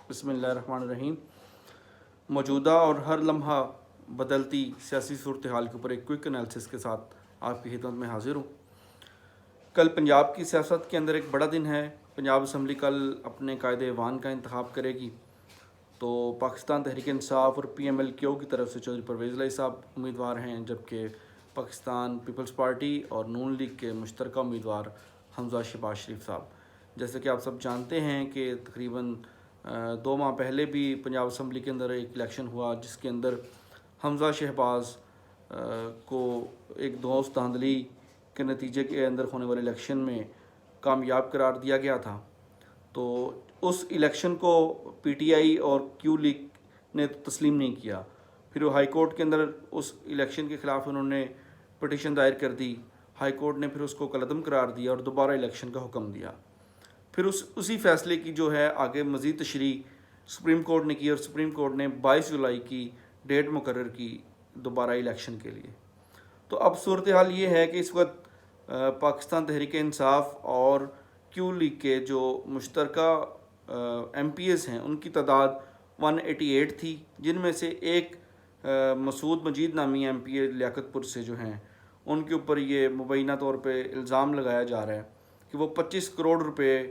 بسم اللہ الرحمن الرحیم۔ موجودہ اور ہر لمحہ بدلتی سیاسی صورتحال کے اوپر ایک کوئک انالیسس کے ساتھ آپ کی خدمت میں حاضر ہوں۔ کل پنجاب کی سیاست کے اندر ایک بڑا دن ہے۔ پنجاب اسمبلی کل اپنے قائد ایوان کا انتخاب کرے گی، تو پاکستان تحریک انصاف اور PMLQ کی طرف سے چودھری پرویز الہی صاحب امیدوار ہیں، جبکہ پاکستان پیپلز پارٹی اور نون لیگ کے مشترکہ امیدوار حمزہ شہباز شریف صاحب۔ جیسے کہ آپ سب جانتے ہیں کہ تقریباً 2 ماہ پہلے بھی پنجاب اسمبلی کے اندر ایک الیکشن ہوا، جس کے اندر حمزہ شہباز کو ایک دوست دھاندلی کے نتیجے کے اندر ہونے والے الیکشن میں کامیاب قرار دیا گیا تھا۔ تو اس الیکشن کو PTI اور Q لیگ نے تسلیم نہیں کیا، پھر وہ ہائی کورٹ کے اندر اس الیکشن کے خلاف انہوں نے پٹیشن دائر کر دی۔ ہائی کورٹ نے پھر اس کو کالعدم قرار دیا اور دوبارہ الیکشن کا حکم دیا۔ پھر اسی فیصلے کی جو ہے آگے مزید تشریح سپریم کورٹ نے کی، اور سپریم کورٹ نے 22 جولائی کی ڈیٹ مقرر کی دوبارہ الیکشن کے لیے۔ تو اب صورتحال یہ ہے کہ اس وقت پاکستان تحریک انصاف اور Q لیگ کے جو مشترکہ MPs ہیں ان کی تعداد 188 تھی، جن میں سے ایک مسعود مجید نامی MP لیاقت پور سے جو ہیں ان کے اوپر یہ مبینہ طور پہ الزام لگایا جا رہا ہے کہ وہ 25 کروڑ روپے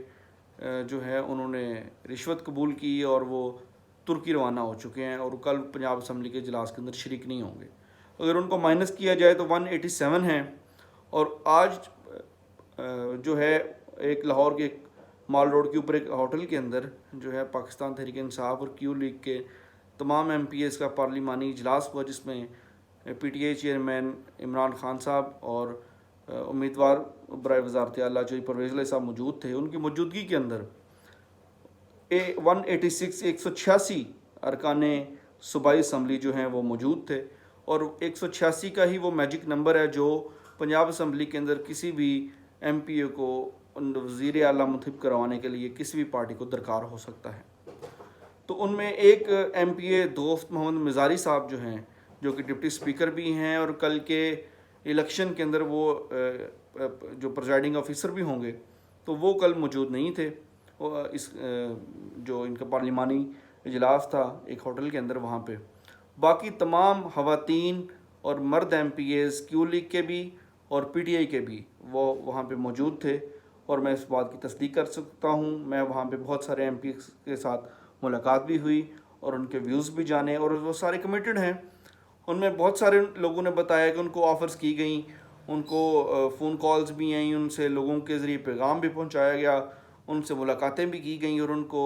جو ہے انہوں نے رشوت قبول کی اور وہ ترکی روانہ ہو چکے ہیں، اور کل پنجاب اسمبلی کے اجلاس کے اندر شریک نہیں ہوں گے۔ اگر ان کو مائنس کیا جائے تو 187 ہیں، اور آج جو ہے ایک لاہور کے مال روڈ کے اوپر ایک ہوٹل کے اندر جو ہے پاکستان تحریک انصاف اور Q لیگ کے تمام MPs کا پارلیمانی اجلاس ہوا، جس میں PTI چیئرمین عمران خان صاحب اور امیدوار برائے وزارت اعلیٰ چودھری پرویز الہی صاحب موجود تھے۔ ان کی موجودگی کے اندر 186 ارکان صوبائی اسمبلی جو ہیں وہ موجود تھے، اور 186 کا ہی وہ میجک نمبر ہے جو پنجاب اسمبلی کے اندر کسی بھی MPA کو وزیر اعلیٰ منتخب کروانے کے لیے کسی بھی پارٹی کو درکار ہو سکتا ہے۔ تو ان میں ایک MPA دوست محمد مزاری صاحب جو ہیں، جو کہ ڈپٹی اسپیکر بھی ہیں اور کل کے الیکشن کے اندر وہ جو پریزائڈنگ آفیسر بھی ہوں گے، تو وہ کل موجود نہیں تھے۔ اس جو ان کا پارلیمانی اجلاس تھا ایک ہوٹل کے اندر، وہاں پہ باقی تمام خواتین اور مرد MPs Q لیگ کے بھی اور PTI کے بھی وہ وہاں پہ موجود تھے، اور میں اس بات کی تصدیق کر سکتا ہوں۔ میں وہاں پہ بہت سارے MPs کے ساتھ ملاقات بھی ہوئی اور ان کے ویوز بھی جانے، اور وہ سارے کمیٹڈ ہیں۔ ان میں بہت سارے لوگوں نے بتایا کہ ان کو آفرز کی گئیں، ان کو فون کالز بھی آئیں، ان سے لوگوں کے ذریعے پیغام بھی پہنچایا گیا، ان سے ملاقاتیں بھی کی گئیں، اور ان کو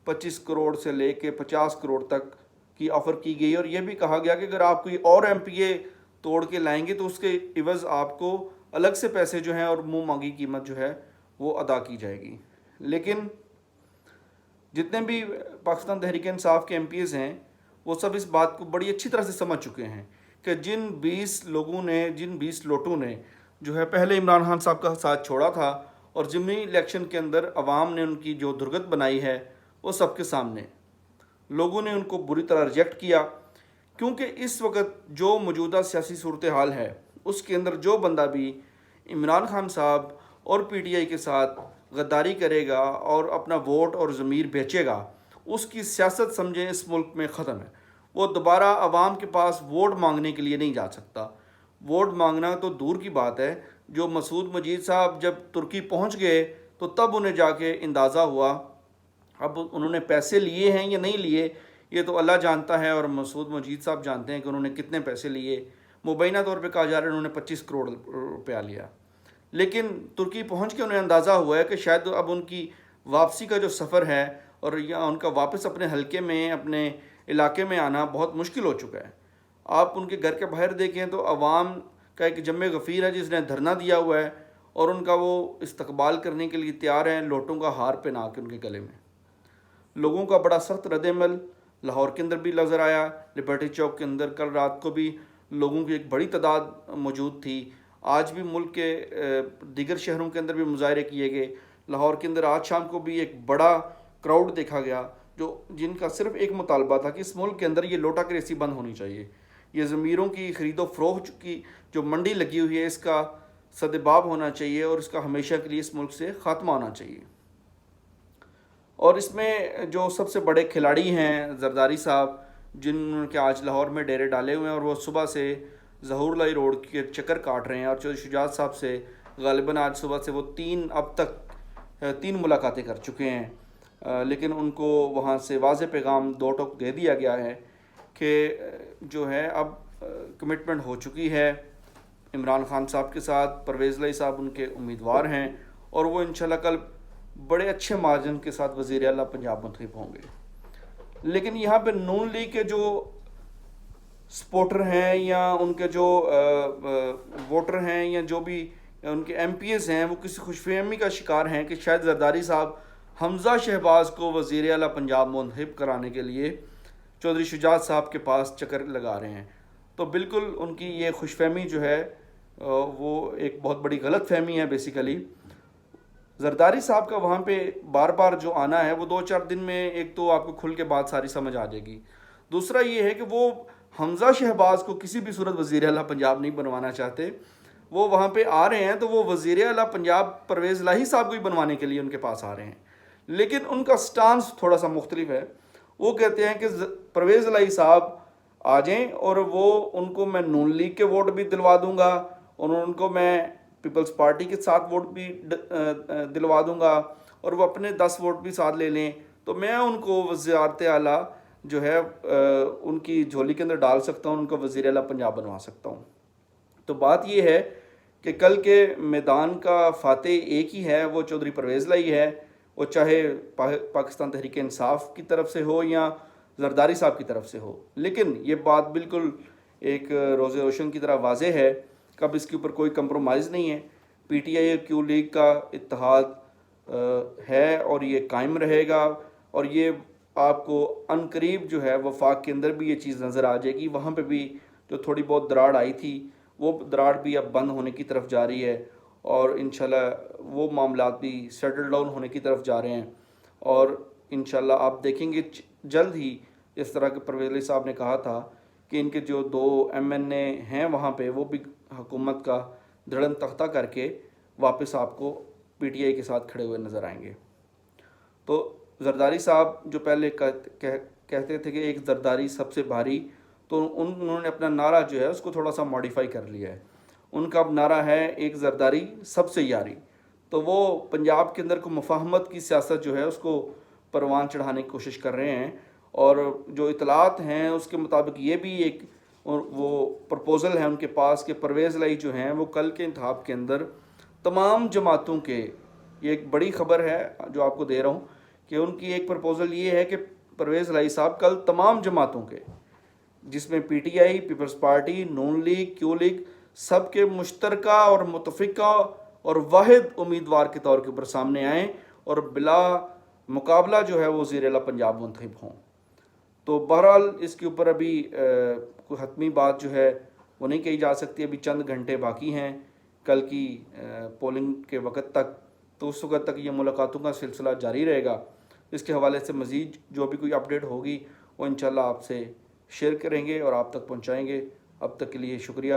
25 کروڑ سے لے کے 50 کروڑ تک کی آفر کی گئی، اور یہ بھی کہا گیا کہ اگر آپ کوئی اور MPA توڑ کے لائیں گے تو اس کے عوض آپ کو الگ سے پیسے جو ہیں اور منہ مانگی قیمت جو ہے وہ ادا کی جائے گی۔ لیکن جتنے بھی پاکستان تحریک انصاف کے MPs ہیں وہ سب اس بات کو بڑی اچھی طرح سے سمجھ چکے ہیں کہ جن 20 لوٹوں نے جو ہے پہلے عمران خان صاحب کا ساتھ چھوڑا تھا، اور ضمنی الیکشن کے اندر عوام نے ان کی جو درگت بنائی ہے وہ سب کے سامنے لوگوں نے ان کو بری طرح ریجیکٹ کیا، کیونکہ اس وقت جو موجودہ سیاسی صورتحال ہے اس کے اندر جو بندہ بھی عمران خان صاحب اور PTI کے ساتھ غداری کرے گا اور اپنا ووٹ اور ضمیر بیچے گا، اس کی سیاست سمجھیں اس ملک میں ختم ہے۔ وہ دوبارہ عوام کے پاس ووٹ مانگنے کے لیے نہیں جا سکتا۔ ووٹ مانگنا تو دور کی بات ہے، جو مسعود مجید صاحب جب ترکی پہنچ گئے تو تب انہیں جا کے اندازہ ہوا۔ اب انہوں نے پیسے لیے ہیں یا نہیں لیے یہ تو اللہ جانتا ہے، اور مسعود مجید صاحب جانتے ہیں کہ انہوں نے کتنے پیسے لیے۔ مبینہ طور پہ کہا جا رہا ہے انہوں نے 25 کروڑ روپیہ لیا، لیکن ترکی پہنچ کے انہیں اندازہ ہوا ہے کہ شاید اب ان کی واپسی کا جو سفر ہے اور یا ان کا واپس اپنے حلقے میں اپنے علاقے میں آنا بہت مشکل ہو چکا ہے۔ آپ ان کے گھر کے باہر دیکھیں تو عوام کا ایک جمع غفیر ہے جس نے دھرنا دیا ہوا ہے، اور ان کا وہ استقبال کرنے کے لیے تیار ہیں، لوٹوں کا ہار پہنا کے ان کے گلے میں۔ لوگوں کا بڑا سخت رد عمل لاہور کے اندر بھی نظر آیا، لبرٹی چوک کے اندر کل رات کو بھی لوگوں کی ایک بڑی تعداد موجود تھی۔ آج بھی ملک کے دیگر شہروں کے اندر بھی مظاہرے کیے گئے۔ لاہور کے اندر آج شام کو بھی ایک بڑا کراؤڈ دیکھا گیا، جن کا صرف ایک مطالبہ تھا کہ اس ملک کے اندر یہ لوٹا کریسی بند ہونی چاہیے، یہ ضمیروں کی خرید و فروخت کی جو منڈی لگی ہوئی ہے اس کا سدباب ہونا چاہیے، اور اس کا ہمیشہ کے لیے اس ملک سے خاتمہ ہونا چاہیے۔ اور اس میں جو سب سے بڑے کھلاڑی ہیں زرداری صاحب، جن کے آج لاہور میں ڈیرے ڈالے ہوئے ہیں، اور وہ صبح سے ظہور لائی روڈ کے چکر کاٹ رہے ہیں، اور چودھری شجاعت صاحب سے غالباً آج صبح سے وہ اب تک 3 ملاقاتیں کر چکے ہیں، لیکن ان کو وہاں سے واضح پیغام 2 ٹوک دے دیا گیا ہے کہ جو ہے اب کمٹمنٹ ہو چکی ہے عمران خان صاحب کے ساتھ، پرویز لائی صاحب ان کے امیدوار ہیں، اور وہ انشاءاللہ کل بڑے اچھے مارجن کے ساتھ وزیر اعلیٰ پنجاب منتخب ہوں گے۔ لیکن یہاں پہ نون لیگ کے جو سپورٹر ہیں یا ان کے جو ووٹر ہیں یا جو بھی ان کے ایم پی ایز ہیں، وہ کسی خوش فہمی کا شکار ہیں کہ شاید زرداری صاحب حمزہ شہباز کو وزیر اعلیٰ پنجاب منتخب کرانے کے لیے چودھری شجاعت صاحب کے پاس چکر لگا رہے ہیں۔ تو بالکل ان کی یہ خوش فہمی جو ہے وہ ایک بہت بڑی غلط فہمی ہے بیسیکلی۔ زرداری صاحب کا وہاں پہ بار بار جو آنا ہے وہ 2-4 دن میں ایک تو آپ کو کھل کے بات ساری سمجھ آ جائے گی، دوسرا یہ ہے کہ وہ حمزہ شہباز کو کسی بھی صورت وزیر اعلیٰ پنجاب نہیں بنوانا چاہتے۔ وہ وہاں پہ آ رہے ہیں تو وہ وزیر اعلیٰ پنجاب پرویز لاہی صاحب کو ہی بنوانے کے لیے ان کے پاس آ رہے ہیں، لیکن ان کا سٹانس تھوڑا سا مختلف ہے۔ وہ کہتے ہیں کہ پرویز لاہی صاحب آ جائیں اور وہ ان کو میں نون لیگ کے ووٹ بھی دلوا دوں گا، اور ان کو میں پیپلز پارٹی کے ساتھ ووٹ بھی دلوا دوں گا، اور وہ اپنے 10 ووٹ بھی ساتھ لے لیں، تو میں ان کو وزارت اعلیٰ جو ہے ان کی جھولی کے اندر ڈال سکتا ہوں، ان کو وزیر اعلیٰ پنجاب بنوا سکتا ہوں۔ تو بات یہ ہے کہ کل کے میدان کا فاتح ایک ہی ہے، وہ چودھری پرویز لائی ہے، وہ چاہے پاکستان تحریک انصاف کی طرف سے ہو یا زرداری صاحب کی طرف سے ہو، لیکن یہ بات بالکل ایک روز روشن کی طرح واضح ہے کہ اب اس کے اوپر کوئی کمپرومائز نہیں ہے۔ پی ٹی آئی اور کیو لیگ کا اتحاد ہے اور یہ قائم رہے گا، اور یہ آپ کو ان قریب جو ہے وفاق کے اندر بھی یہ چیز نظر آ جائے گی۔ وہاں پہ بھی جو تھوڑی بہت دراڑ آئی تھی وہ دراڑ بھی اب بند ہونے کی طرف جا رہی ہے، اور انشاءاللہ وہ معاملات بھی سیٹل ڈاؤن ہونے کی طرف جا رہے ہیں، اور انشاءاللہ آپ دیکھیں گے جلد ہی اس طرح کے پرویز لائی صاحب نے کہا تھا کہ ان کے جو 2 ایم این اے ہیں وہاں پہ وہ بھی حکومت کا دھڑن تختہ کر کے واپس آپ کو پی ٹی آئی کے ساتھ کھڑے ہوئے نظر آئیں گے۔ تو زرداری صاحب جو پہلے کہتے تھے کہ ایک زرداری سب سے بھاری، تو انہوں نے اپنا نعرہ جو ہے اس کو تھوڑا سا ماڈیفائی کر لیا ہے۔ ان کا اب نعرہ ہے ایک زرداری سب سے یاری، تو وہ پنجاب کے اندر کو مفاہمت کی سیاست جو ہے اس کو پروان چڑھانے کی کوشش کر رہے ہیں، اور جو اطلاعات ہیں اس کے مطابق یہ بھی ایک وہ پرپوزل ہے ان کے پاس کہ پرویز لائی جو ہیں وہ کل کے انتخاب کے اندر تمام جماعتوں کے، یہ ایک بڑی خبر ہے جو آپ کو دے رہا ہوں کہ ان کی ایک پرپوزل یہ ہے کہ پرویز لائی صاحب کل تمام جماعتوں کے، جس میں P T I, Peoples Party, نون لیگ، کیو لیگ، سب کے مشترکہ اور متفقہ اور واحد امیدوار کے طور کے اوپر سامنے آئیں اور بلا مقابلہ جو ہے وہ وزیر اعلیٰ پنجاب منتخب ہوں۔ تو بہرحال اس کے اوپر ابھی کوئی حتمی بات جو ہے وہ نہیں کہی جا سکتی، ابھی چند گھنٹے باقی ہیں کل کی پولنگ کے وقت تک، تو اس وقت تک یہ ملاقاتوں کا سلسلہ جاری رہے گا۔ اس کے حوالے سے مزید جو بھی کوئی اپڈیٹ ہوگی وہ انشاءاللہ آپ سے شیئر کریں گے اور آپ تک پہنچائیں گے۔ اب تک کے لیے شکریہ۔